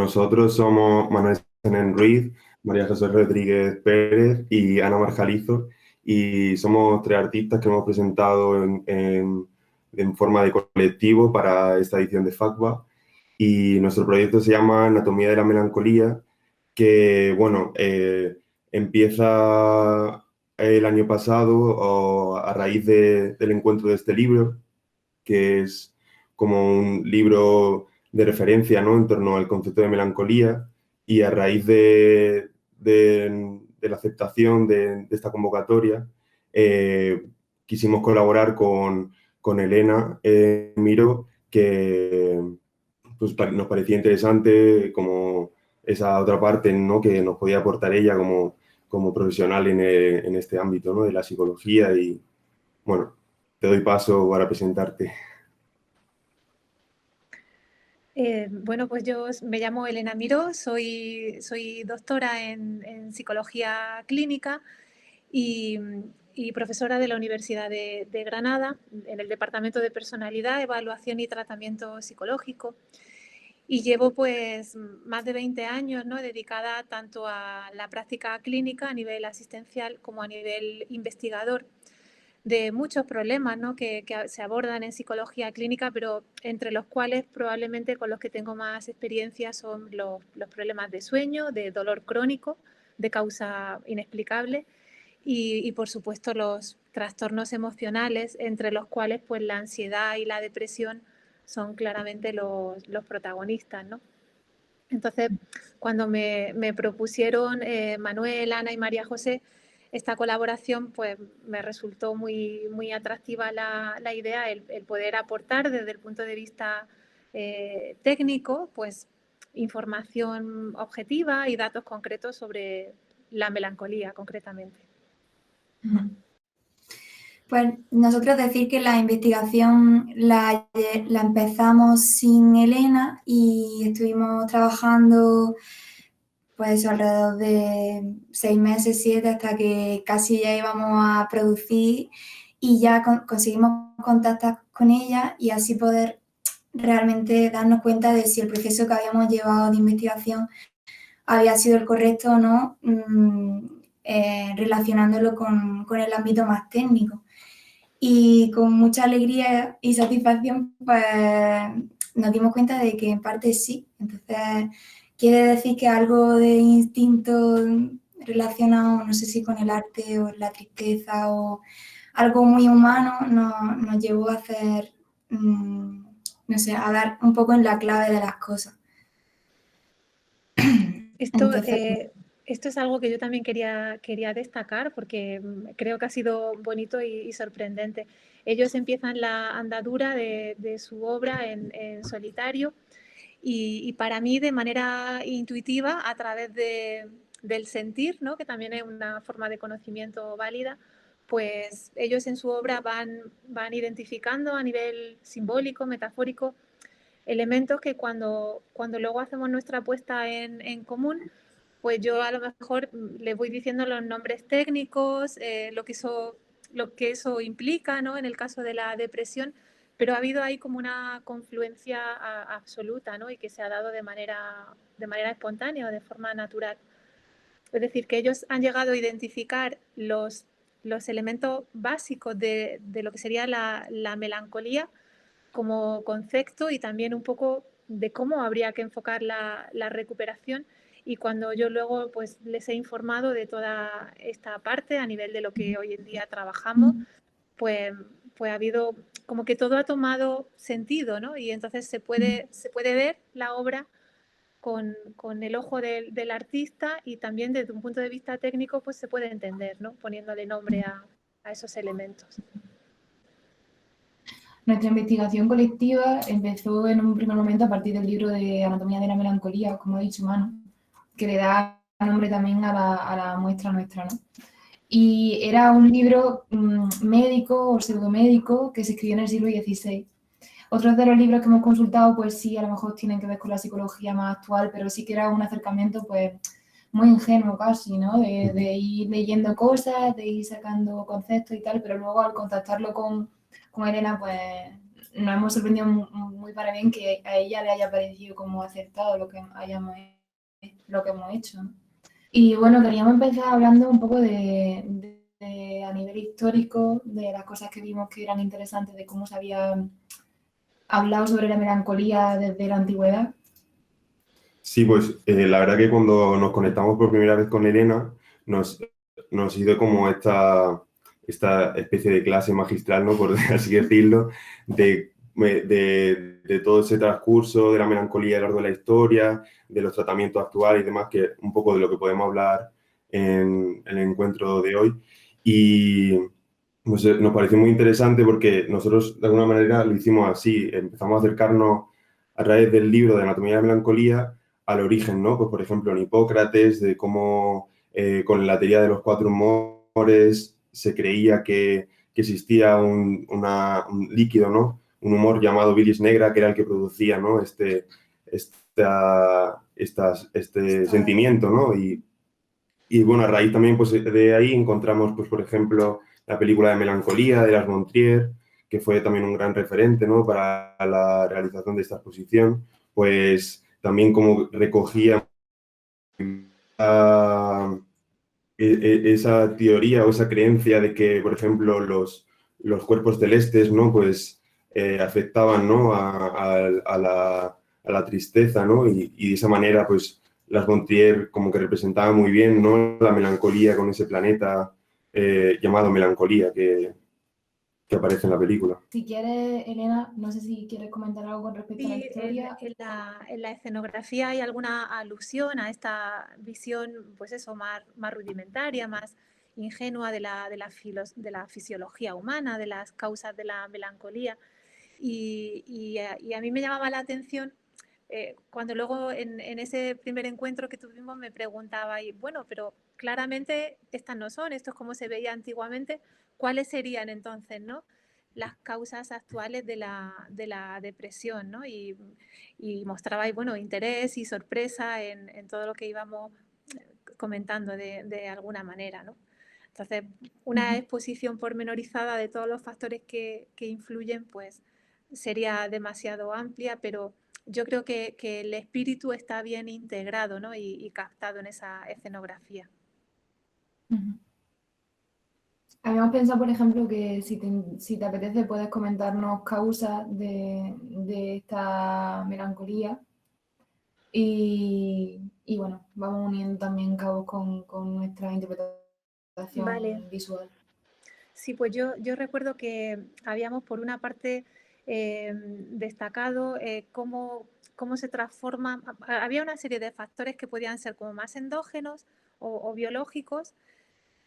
nosotros somos Manuel Senén Ruiz, María José Rodríguez Pérez y Ana Marjalizo, y somos tres artistas que hemos presentado en forma de colectivo para esta edición de FACBA. Y nuestro proyecto se llama Anatomía de la Melancolía, que, bueno, empieza el año pasado a raíz del encuentro de este libro, que es como un libro de referencia, ¿no?, en torno al concepto de melancolía, y a raíz de la aceptación de esta convocatoria, quisimos colaborar con Elena Miró, que pues, nos parecía interesante como esa otra parte, ¿no?, que nos podía aportar ella como profesional en este ámbito, ¿no?, de la psicología. Y bueno, te doy paso para presentarte. Bueno, pues yo me llamo Elena Miró, soy doctora en psicología clínica y, y profesora de la Universidad de Granada en el Departamento de Personalidad, Evaluación y Tratamiento Psicológico. Y llevo pues más de 20 años, ¿no?, dedicada tanto a la práctica clínica a nivel asistencial como a nivel investigador de muchos problemas, ¿no?, que se abordan en psicología clínica, pero entre los cuales probablemente con los que tengo más experiencia son los problemas de sueño, de dolor crónico, de causa inexplicable y por supuesto los trastornos emocionales, entre los cuales pues la ansiedad y la depresión son claramente los protagonistas, ¿no? Entonces, cuando me propusieron Manuel, Ana y María José esta colaboración, pues me resultó muy atractiva la idea, el poder aportar desde el punto de vista técnico, pues información objetiva y datos concretos sobre la melancolía concretamente. Pues nosotros decir que la investigación la empezamos sin Elena y estuvimos trabajando pues alrededor de 6 meses, 7, hasta que casi ya íbamos a producir y ya conseguimos contactar con ella y así poder realmente darnos cuenta de si el proceso que habíamos llevado de investigación había sido el correcto o no, relacionándolo con el ámbito más técnico. Y con mucha alegría y satisfacción, pues nos dimos cuenta de que en parte sí. Entonces, quiere decir que algo de instinto relacionado, no sé si con el arte o la tristeza o algo muy humano, nos llevó a hacer, no sé, a dar un poco en la clave de las cosas. Esto es algo que yo también quería destacar porque creo que ha sido bonito y sorprendente. Ellos empiezan la andadura de su obra en solitario y para mí de manera intuitiva, a través del sentir, ¿no?, que también es una forma de conocimiento válida, pues ellos en su obra van identificando a nivel simbólico, metafórico, elementos que cuando luego hacemos nuestra puesta en común, pues yo a lo mejor les voy diciendo los nombres técnicos, lo que eso implica, ¿no?, en el caso de la depresión, pero ha habido ahí como una confluencia absoluta, ¿no?, y que se ha dado de manera espontánea o de forma natural. Es decir, que ellos han llegado a identificar los elementos básicos de lo que sería la melancolía como concepto y también un poco de cómo habría que enfocar la recuperación. Y cuando yo luego pues les he informado de toda esta parte a nivel de lo que hoy en día trabajamos, pues ha habido como que todo ha tomado sentido, ¿no? Y entonces se puede ver la obra con el ojo del artista y también desde un punto de vista técnico pues se puede entender, ¿no?, poniéndole nombre a esos elementos. Nuestra investigación colectiva empezó en un primer momento a partir del libro de Anatomía de la Melancolía, como ha dicho Manu, que le da nombre también a la muestra nuestra, ¿no? Y era un libro médico o pseudomédico que se escribió en el siglo XVI. Otros de los libros que hemos consultado, pues sí, a lo mejor tienen que ver con la psicología más actual, pero sí que era un acercamiento, pues, muy ingenuo casi, ¿no? De ir leyendo cosas, de ir sacando conceptos y tal, pero luego al contactarlo con Elena, pues nos hemos sorprendido muy para bien que a ella le haya parecido como acertado lo que hemos hecho, ¿no? Y bueno, queríamos empezar hablando un poco de a nivel histórico, de las cosas que vimos que eran interesantes, de cómo se había hablado sobre la melancolía desde la antigüedad. Sí, pues la verdad que cuando nos conectamos por primera vez con Elena, nos hizo como esta especie de clase magistral, ¿no? Por así decirlo, de todo ese transcurso de la melancolía a lo largo de la historia, de los tratamientos actuales y demás, que un poco de lo que podemos hablar en el encuentro de hoy. Y pues, nos pareció muy interesante porque nosotros de alguna manera lo hicimos así, empezamos a acercarnos a través del libro de Anatomía de la Melancolía al origen, ¿no? Pues por ejemplo en Hipócrates, de cómo con la teoría de los cuatro humores se creía que existía un líquido, ¿no? Un humor llamado bilis negra, que era el que producía, ¿no? Este sentimiento, ¿no? Y bueno, a raíz también, pues de ahí encontramos, pues por ejemplo, la película de Melancolía de Lars von Trier, que fue también un gran referente, ¿no? Para la realización de esta exposición, pues también como recogía esa teoría o esa creencia de que, por ejemplo, los cuerpos celestes, ¿no? Pues afectaban, ¿no? A la tristeza, ¿no? Y de esa manera, pues, Las von Trier como que representaba muy bien, ¿no? La melancolía con ese planeta llamado Melancolía que aparece en la película. Si quieres, Elena, no sé si quieres comentar algo con respecto a la Sí, historia. en la escenografía hay alguna alusión a esta visión, pues eso, más rudimentaria, más ingenua de la fisiología humana, de las causas de la melancolía. Y a mí me llamaba la atención cuando luego en ese primer encuentro que tuvimos me preguntaba, y bueno, pero claramente estas no son, esto es como se veía antiguamente, ¿cuáles serían entonces, no? Las causas actuales de la depresión, ¿no? Y mostrabais, bueno, interés y sorpresa en todo lo que íbamos comentando de alguna manera, ¿no? Entonces, una exposición pormenorizada de todos los factores que influyen, pues sería demasiado amplia, pero yo creo que el espíritu está bien integrado, ¿no? y captado en esa escenografía. Habíamos pensado, por ejemplo, que si te apetece puedes comentarnos causas de esta melancolía y bueno, vamos uniendo también cabos con nuestra interpretación Vale. visual. Sí, pues yo recuerdo que habíamos por una parte destacado cómo se transforma, había una serie de factores que podían ser como más endógenos o biológicos,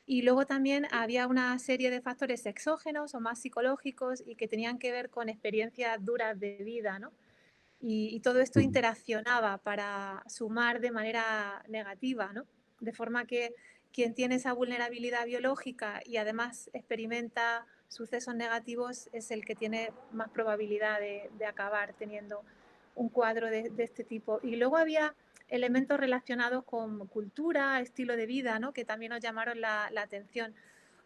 y luego también había una serie de factores exógenos o más psicológicos y que tenían que ver con experiencias duras de vida, ¿no? Y todo esto interaccionaba para sumar de manera negativa, ¿no? De forma que quien tiene esa vulnerabilidad biológica y además experimenta sucesos negativos es el que tiene más probabilidad de acabar teniendo un cuadro de este tipo. Y luego había elementos relacionados con cultura, estilo de vida, ¿no? Que también nos llamaron la atención,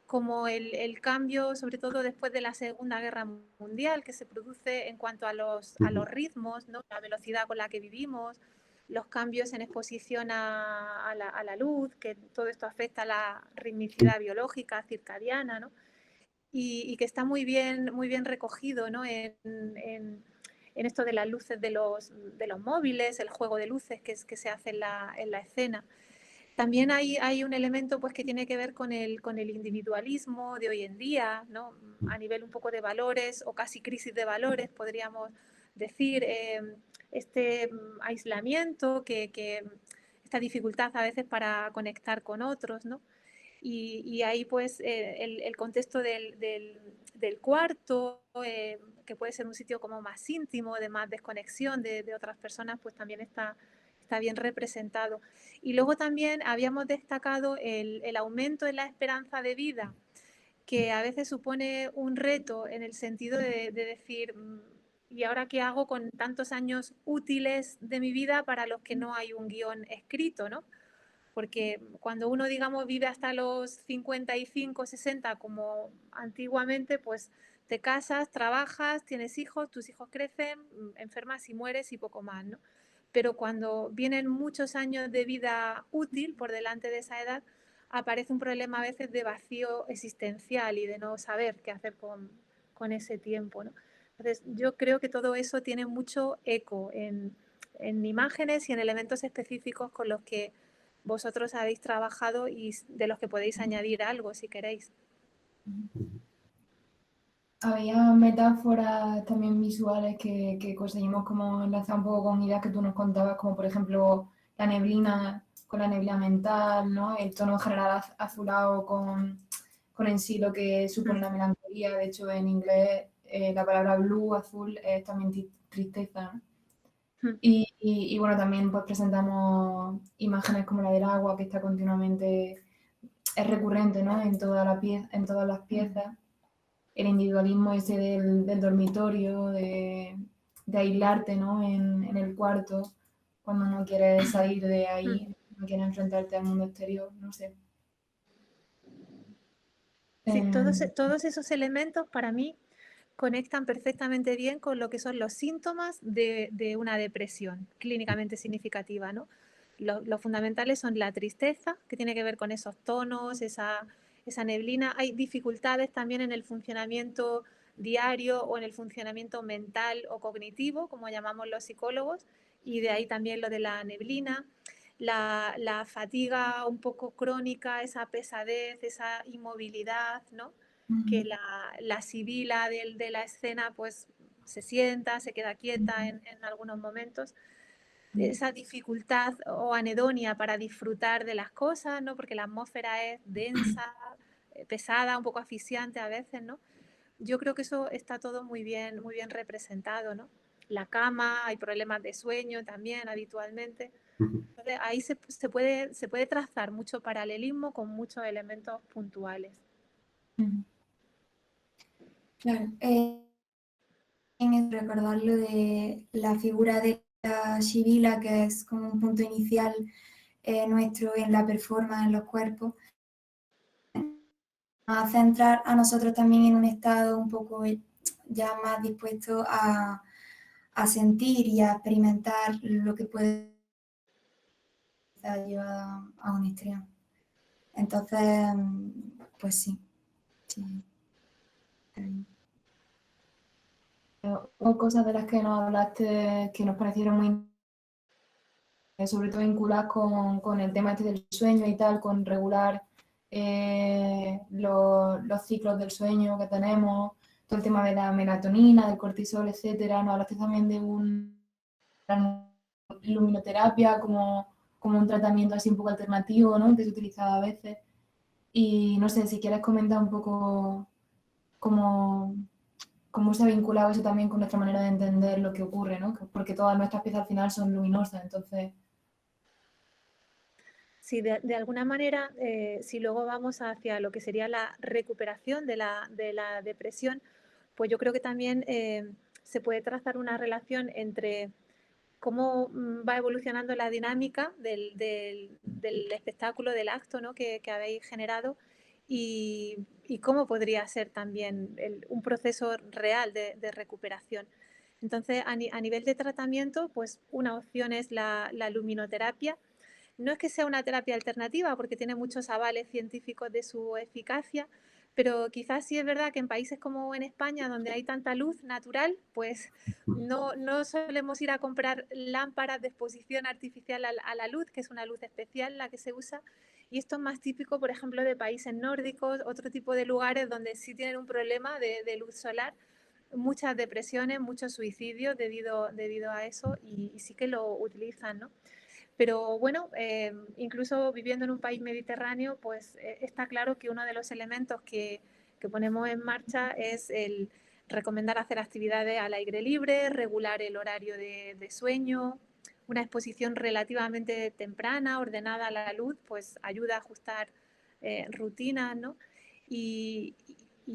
como el cambio, sobre todo después de la Segunda Guerra Mundial, que se produce en cuanto a los ritmos, ¿no? La velocidad con la que vivimos, los cambios en exposición a la luz, que todo esto afecta a la ritmicidad biológica circadiana, ¿no? Y que está muy bien recogido, ¿no? en esto de las luces de los móviles, el juego de luces que se hace en la escena. También hay un elemento pues, que tiene que ver con el individualismo de hoy en día, ¿no? A nivel un poco de valores o casi crisis de valores, podríamos decir, este aislamiento, esta dificultad a veces para conectar con otros, ¿no? Y ahí pues el contexto del cuarto, que puede ser un sitio como más íntimo, de más desconexión de otras personas, pues también está bien representado. Y luego también habíamos destacado el aumento en la esperanza de vida, que a veces supone un reto en el sentido de decir, ¿y ahora qué hago con tantos años útiles de mi vida para los que no hay un guión escrito, ¿no? Porque cuando uno, digamos, vive hasta los 55, 60, como antiguamente, pues te casas, trabajas, tienes hijos, tus hijos crecen, enfermas y mueres y poco más, ¿no? Pero cuando vienen muchos años de vida útil por delante de esa edad, aparece un problema a veces de vacío existencial y de no saber qué hacer con ese tiempo, ¿no? Entonces, yo creo que todo eso tiene mucho eco en imágenes y en elementos específicos con los que vosotros habéis trabajado y de los que podéis añadir algo si queréis. Había metáforas también visuales que conseguimos como enlazar un poco con ideas que tú nos contabas, como por ejemplo la neblina con la neblina mental, ¿no? El tono general azulado con en sí lo que supone la melancolía. De hecho, en inglés la palabra blue, azul, es también tristeza, ¿no? Y bueno, también pues presentamos imágenes como la del agua, que está continuamente, es recurrente, ¿no? En todas las piezas. El individualismo ese del dormitorio, de aislarte, ¿no? En el cuarto, cuando no quieres salir de ahí, no quieres enfrentarte al mundo exterior, no sé. Sí, todos esos elementos para mí conectan perfectamente bien con lo que son los síntomas de una depresión clínicamente significativa, ¿no? Los fundamentales son la tristeza, que tiene que ver con esos tonos, esa neblina. Hay dificultades también en el funcionamiento diario o en el funcionamiento mental o cognitivo, como llamamos los psicólogos, y de ahí también lo de la neblina. La fatiga un poco crónica, esa pesadez, esa inmovilidad, ¿no? Que la sibila de la escena pues se sienta, se queda quieta en algunos momentos. Esa dificultad o anedonia para disfrutar de las cosas, ¿no? Porque la atmósfera es densa, pesada, un poco asfixiante a veces, ¿no? Yo creo que eso está todo muy bien representado, ¿no? La cama, hay problemas de sueño también habitualmente. Entonces, ahí se puede trazar mucho paralelismo con muchos elementos puntuales. Claro, en recordar lo de la figura de la Sibila, que es como un punto inicial nuestro en la performance, en los cuerpos, a centrar a nosotros también en un estado un poco ya más dispuesto a sentir y a experimentar lo que puede llevar a un extremo. Entonces, pues sí. Hubo cosas de las que nos hablaste que nos parecieron muy, sobre todo vinculadas con el tema este del sueño y tal, con regular los ciclos del sueño que tenemos, todo el tema de la melatonina, del cortisol, etcétera. Nos hablaste también de una luminoterapia como un tratamiento así un poco alternativo, ¿no? Que se utilizaba a veces. Y no sé, si quieres comentar un poco cómo se ha vinculado eso también con nuestra manera de entender lo que ocurre, ¿no? Porque todas nuestras piezas al final son luminosas, entonces... Sí, de alguna manera, si luego vamos hacia lo que sería la recuperación de la depresión, pues yo creo que también se puede trazar una relación entre cómo va evolucionando la dinámica del espectáculo, del acto, ¿no? que habéis generado y cómo podría ser también un proceso real de recuperación. Entonces, a nivel de tratamiento, pues una opción es la luminoterapia. No es que sea una terapia alternativa, porque tiene muchos avales científicos de su eficacia, pero quizás sí es verdad que en países como en España, donde hay tanta luz natural, pues no solemos ir a comprar lámparas de exposición artificial a la luz, que es una luz especial la que se usa. Y esto es más típico, por ejemplo, de países nórdicos, otro tipo de lugares donde sí tienen un problema de luz solar, muchas depresiones, muchos suicidios debido a eso y sí que lo utilizan, ¿no? Pero bueno, incluso viviendo en un país mediterráneo, pues está claro que uno de los elementos que ponemos en marcha es el recomendar hacer actividades al aire libre, regular el horario de sueño, una exposición relativamente temprana, ordenada a la luz, pues ayuda a ajustar rutinas, ¿no? Y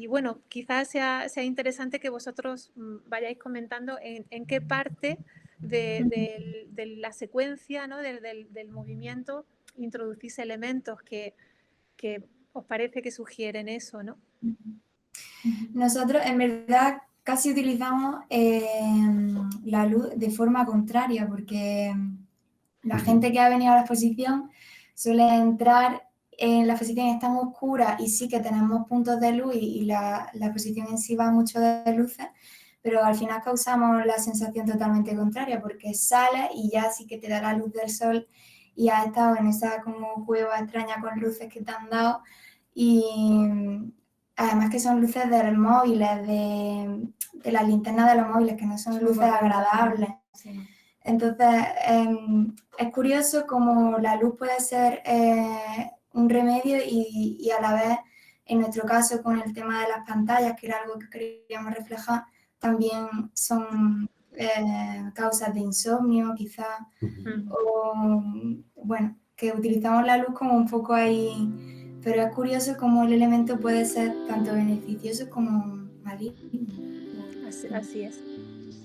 bueno, quizás sea interesante que vosotros vayáis comentando en qué parte de la secuencia, ¿no? del movimiento introducís elementos que os parece que sugieren eso, ¿no? Nosotros, en verdad, casi utilizamos la luz de forma contraria, porque la gente que ha venido a la exposición suele entrar en la exposición, es tan oscura y sí que tenemos puntos de luz y la exposición en sí va mucho de luces, pero al final causamos la sensación totalmente contraria, porque sales y ya sí que te da la luz del sol y has estado en esa como cueva extraña con luces que te han dado, y además que son luces de móviles, de las linternas de los móviles, que no son luces agradables. Sí. Entonces, es curioso cómo la luz puede ser un remedio y a la vez, en nuestro caso, con el tema de las pantallas, que era algo que queríamos reflejar, también son causas de insomnio, quizás, o bueno, que utilizamos la luz como un poco ahí, pero es curioso cómo el elemento puede ser tanto beneficioso como maligno. Así es.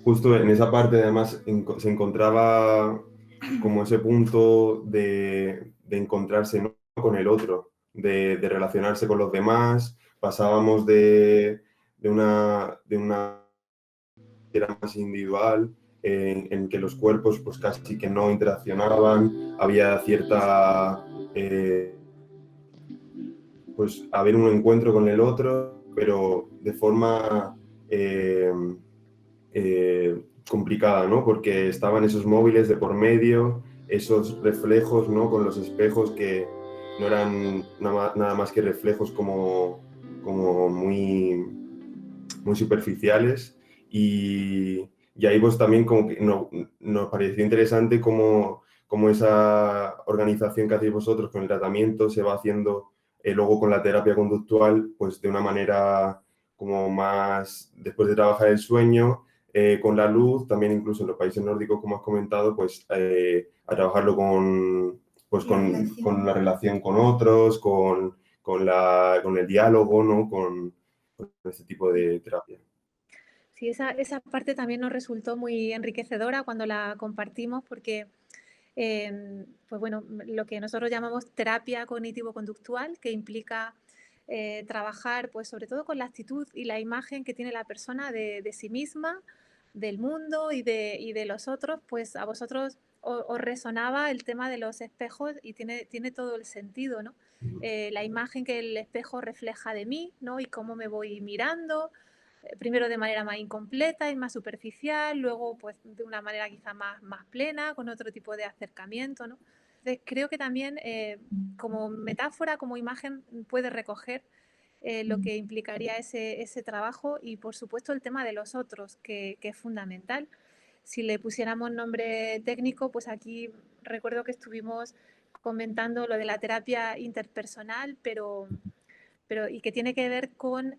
Justo en esa parte, además, se encontraba como ese punto de encontrarse, ¿no?, con el otro, de relacionarse con los demás. Pasábamos de una que era más individual, en que los cuerpos pues casi que no interaccionaban, había cierta, pues haber un encuentro con el otro, pero de forma complicada, ¿no? Porque estaban esos móviles de por medio, esos reflejos, ¿no?, con los espejos que no eran nada más que reflejos como muy superficiales, y ahí pues también como que nos pareció interesante cómo esa organización que hacéis vosotros con el tratamiento se va haciendo luego con la terapia conductual, pues de una manera como más, después de trabajar el sueño, con la luz, también incluso en los países nórdicos, como has comentado, pues a trabajarlo con la relación con otros, con el diálogo, ¿no?, con este tipo de terapia. Sí, esa parte también nos resultó muy enriquecedora cuando la compartimos, porque pues bueno, lo que nosotros llamamos terapia cognitivo-conductual, que implica trabajar pues sobre todo con la actitud y la imagen que tiene la persona de sí misma, del mundo y de los otros. Pues a vosotros os resonaba el tema de los espejos y tiene todo el sentido, ¿no? La imagen que el espejo refleja de mí, ¿no? Y cómo me voy mirando, primero de manera más incompleta y más superficial, luego pues de una manera quizá más plena, con otro tipo de acercamiento, ¿no? Entonces, creo que también como metáfora, como imagen, puede recoger lo que implicaría ese trabajo, y por supuesto el tema de los otros, que es fundamental. Si le pusiéramos nombre técnico, pues aquí recuerdo que estuvimos comentando lo de la terapia interpersonal, y que tiene que ver con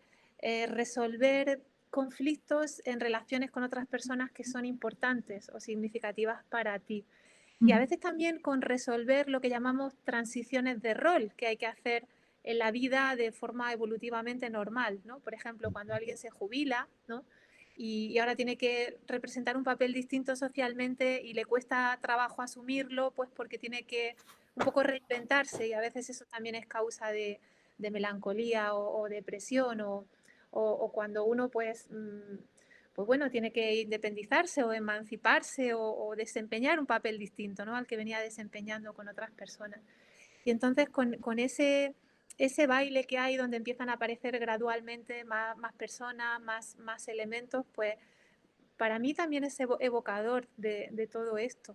resolver conflictos en relaciones con otras personas que son importantes o significativas para ti. Y a veces también con resolver lo que llamamos transiciones de rol que hay que hacer en la vida de forma evolutivamente normal, ¿no? Por ejemplo, cuando alguien se jubila, ¿no?, y ahora tiene que representar un papel distinto socialmente y le cuesta trabajo asumirlo, pues porque tiene que un poco reinventarse, y a veces eso también es causa de melancolía o depresión, o cuando uno pues bueno, tiene que independizarse o emanciparse o desempeñar un papel distinto, ¿no?, al que venía desempeñando con otras personas. Y entonces con ese baile que hay, donde empiezan a aparecer gradualmente más personas, más elementos, pues para mí también es evocador de todo esto.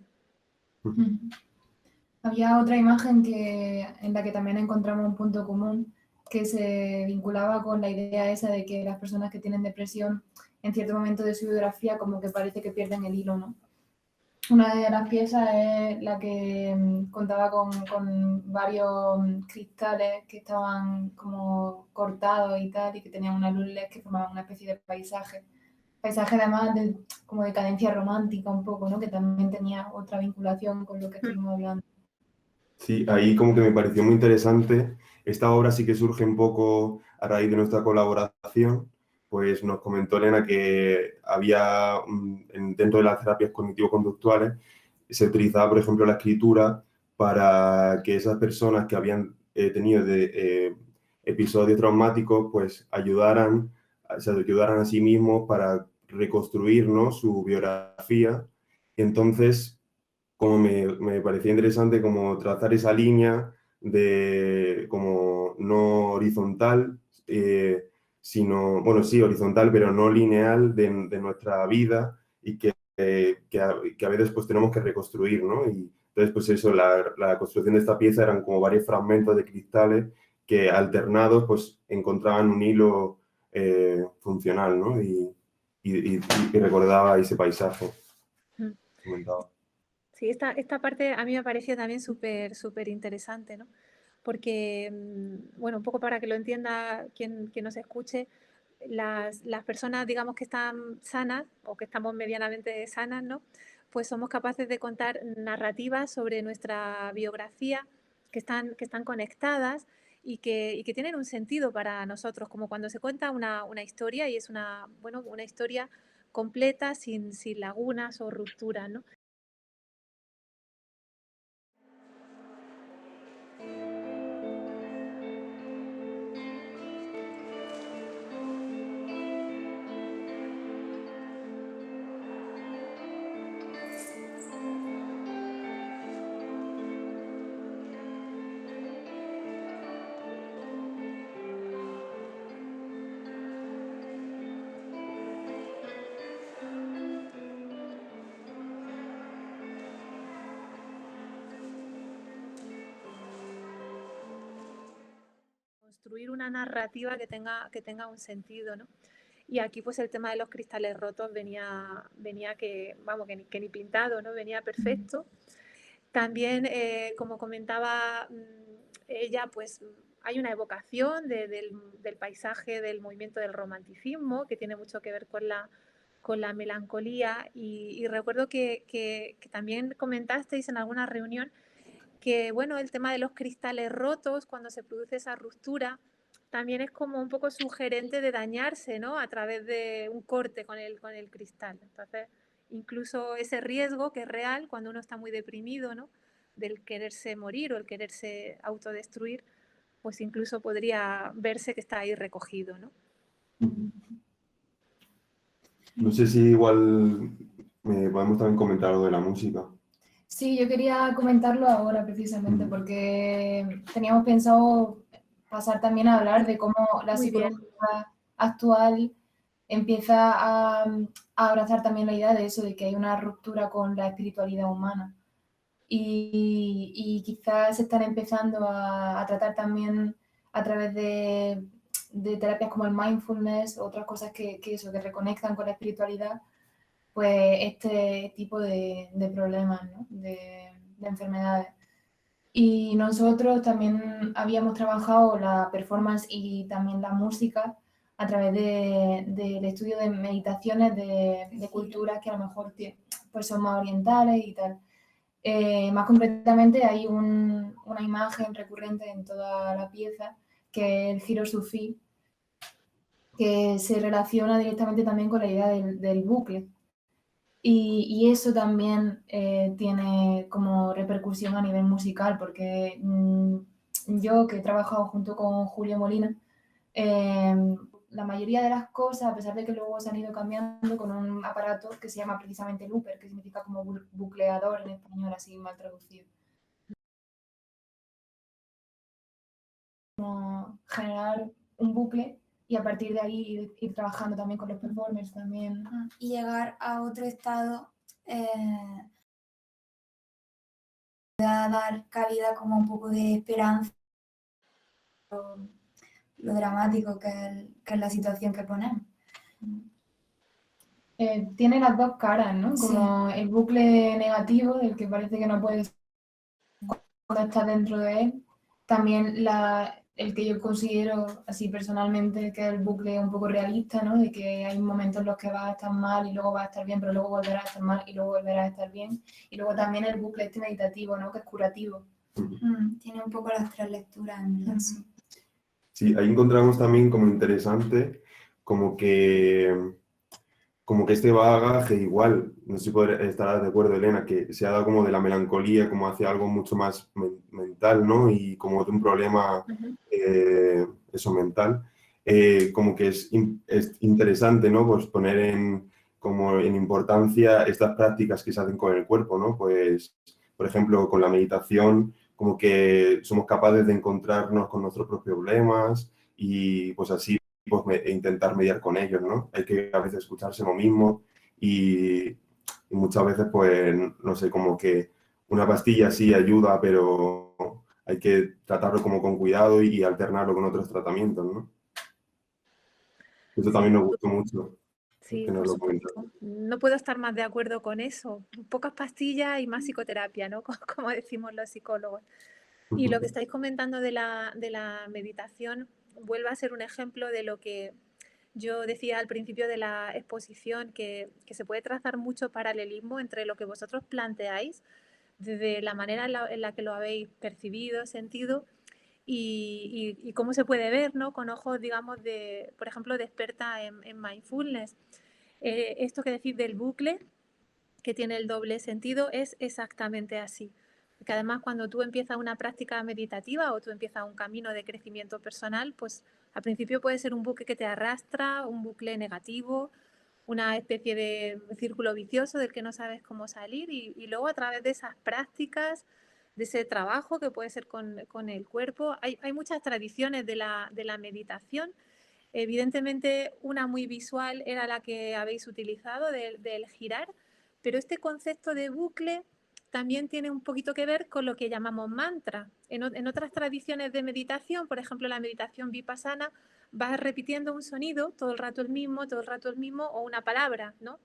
Había otra imagen en la que también encontramos un punto común, que se vinculaba con la idea esa de que las personas que tienen depresión en cierto momento de su biografía como que parece que pierden el hilo, ¿no? Una de las piezas es la que contaba con varios cristales que estaban como cortados y tal, y que tenían una luz LED que formaban una especie de paisaje. Paisaje además como de cadencia romántica un poco, ¿no?, que también tenía otra vinculación con lo que estuvimos hablando. Sí, ahí como que me pareció muy interesante. Esta obra sí que surge un poco a raíz de nuestra colaboración. Pues nos comentó Elena que había, dentro de las terapias cognitivo-conductuales, se utilizaba, por ejemplo, la escritura para que esas personas que habían tenido episodios traumáticos, pues se ayudaran a sí mismos para reconstruir, ¿no?, su biografía. Entonces, como me parecía interesante como trazar esa línea de como no horizontal, sino, bueno, sí, horizontal, pero no lineal de nuestra vida, y que a veces pues tenemos que reconstruir, ¿no? Y entonces, pues eso, la construcción de esta pieza eran como varios fragmentos de cristales que alternados pues encontraban un hilo funcional, ¿no? Y recordaba ese paisaje. Comentaba. Sí, esta parte a mí me pareció también súper interesante, ¿no? Porque, bueno, un poco para que lo entienda quien nos escuche, las personas, digamos, que están sanas o que estamos medianamente sanas, ¿no? Pues somos capaces de contar narrativas sobre nuestra biografía que están conectadas y que tienen un sentido para nosotros, como cuando se cuenta una historia y es una historia completa, sin lagunas o rupturas, ¿no? Construir una narrativa que tenga un sentido, ¿no? Y aquí pues el tema de los cristales rotos venía que, vamos, que ni pintado, ¿no? Venía perfecto. También, como comentaba ella, pues hay una evocación del paisaje, del movimiento del romanticismo, que tiene mucho que ver con la melancolía. Y recuerdo que también comentasteis en alguna reunión que, bueno, el tema de los cristales rotos, cuando se produce esa ruptura, también es como un poco sugerente de dañarse, ¿no? A través de un corte con el cristal. Entonces, incluso ese riesgo que es real cuando uno está muy deprimido, ¿no? Del quererse morir o el quererse autodestruir, pues incluso podría verse que está ahí recogido, ¿no? No sé si igual podemos también comentar algo de la música. Sí, yo quería comentarlo ahora precisamente porque teníamos pensado pasar también a hablar de cómo la Muy bien. psicología actual empieza a abrazar también la idea de eso, de que hay una ruptura con la espiritualidad humana. Y quizás se están empezando a tratar también a través de terapias como el mindfulness, otras cosas que reconectan con la espiritualidad, pues este tipo de problemas, ¿no? de enfermedades. Y nosotros también habíamos trabajado la performance y también la música a través del estudio de meditaciones de culturas que a lo mejor pues son más orientales y tal. Más concretamente hay una imagen recurrente en toda la pieza, que es el giro sufí, que se relaciona directamente también con la idea del bucle. Y eso también tiene como repercusión a nivel musical, porque yo que he trabajado junto con Julio Molina, la mayoría de las cosas, a pesar de que luego se han ido cambiando con un aparato que se llama precisamente looper, que significa como bucleador en español, así mal traducido. Como generar un bucle y a partir de ahí ir trabajando también con los performers también. Y llegar a otro estado a dar cabida como un poco de esperanza, lo dramático que es la situación que ponemos. Tiene las dos caras, ¿no? Sí. Como el bucle negativo, del que parece que no puedes cuando estás dentro de él. También el que yo considero, así personalmente, que es el bucle un poco realista, ¿no? De que hay momentos en los que vas a estar mal y luego vas a estar bien, pero luego volverás a estar mal y luego volverás a estar bien. Y luego también el bucle este meditativo, ¿no? Que es curativo. Tiene un poco las tres lecturas en verdad. Sí, ahí encontramos también como interesante como que este bagaje igual, no sé si estarás de acuerdo, Elena, que se ha dado como de la melancolía como hacia algo mucho más mental, ¿no? Y como de un problema peso mental, como que es interesante, ¿no? Pues poner como en importancia estas prácticas que se hacen con el cuerpo, ¿no? Pues, por ejemplo, con la meditación, como que somos capaces de encontrarnos con nuestros propios problemas y pues así pues, intentar mediar con ellos, ¿no? Hay que a veces escucharse lo mismo y muchas veces, pues, no sé, como que una pastilla sí ayuda, pero hay que tratarlo como con cuidado y alternarlo con otros tratamientos, ¿no? Eso Sí, también nos gustó mucho, sí, que nos por lo comentaron. supuesto. No puedo estar más de acuerdo con eso. Pocas pastillas y más psicoterapia, ¿no? Como decimos los psicólogos. Y lo que estáis comentando de la meditación vuelve a ser un ejemplo de lo que yo decía al principio de la exposición, que se puede trazar mucho paralelismo entre lo que vosotros planteáis, desde la manera en la que lo habéis percibido, sentido, y cómo se puede ver, ¿no? Con ojos, digamos, de, por ejemplo, de experta en mindfulness. Esto que decís del bucle, que tiene el doble sentido, es exactamente así. Porque además cuando tú empiezas una práctica meditativa o tú empiezas un camino de crecimiento personal, pues al principio puede ser un bucle que te arrastra, un bucle negativo, una especie de círculo vicioso del que no sabes cómo salir y luego a través de esas prácticas, de ese trabajo que puede ser con el cuerpo, hay muchas tradiciones de la meditación. Evidentemente una muy visual era la que habéis utilizado del girar, pero este concepto de bucle también tiene un poquito que ver con lo que llamamos mantra. En otras tradiciones de meditación, por ejemplo la meditación vipassana, vas repitiendo un sonido todo el rato el mismo, todo el rato el mismo, o una palabra, ¿no?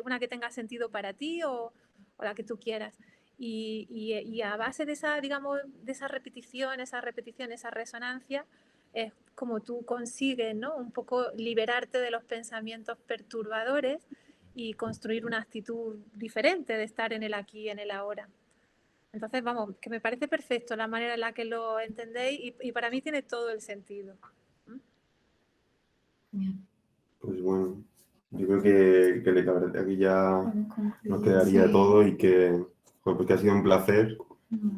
Una que tenga sentido para ti o la que tú quieras. Y a base de esa, digamos, de esa repetición, esa resonancia, es como tú consigues, ¿no? Un poco liberarte de los pensamientos perturbadores y construir una actitud diferente de estar en el aquí y en el ahora. Entonces, vamos, que me parece perfecto la manera en la que lo entendéis y para mí tiene todo el sentido. Pues bueno, yo creo que la verdad que ya nos quedaría Sí. todo y que, pues que ha sido un placer.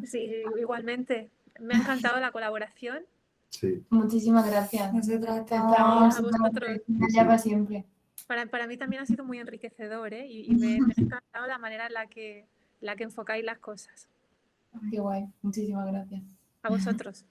Sí, igualmente. Me ha encantado la colaboración. Sí. Muchísimas gracias. Nosotras Estamos A vosotros. ya para siempre. Para mí también ha sido muy enriquecedor, ¿eh? Y me ha encantado la manera en la que enfocáis las cosas. Qué guay. Muchísimas gracias. A vosotros.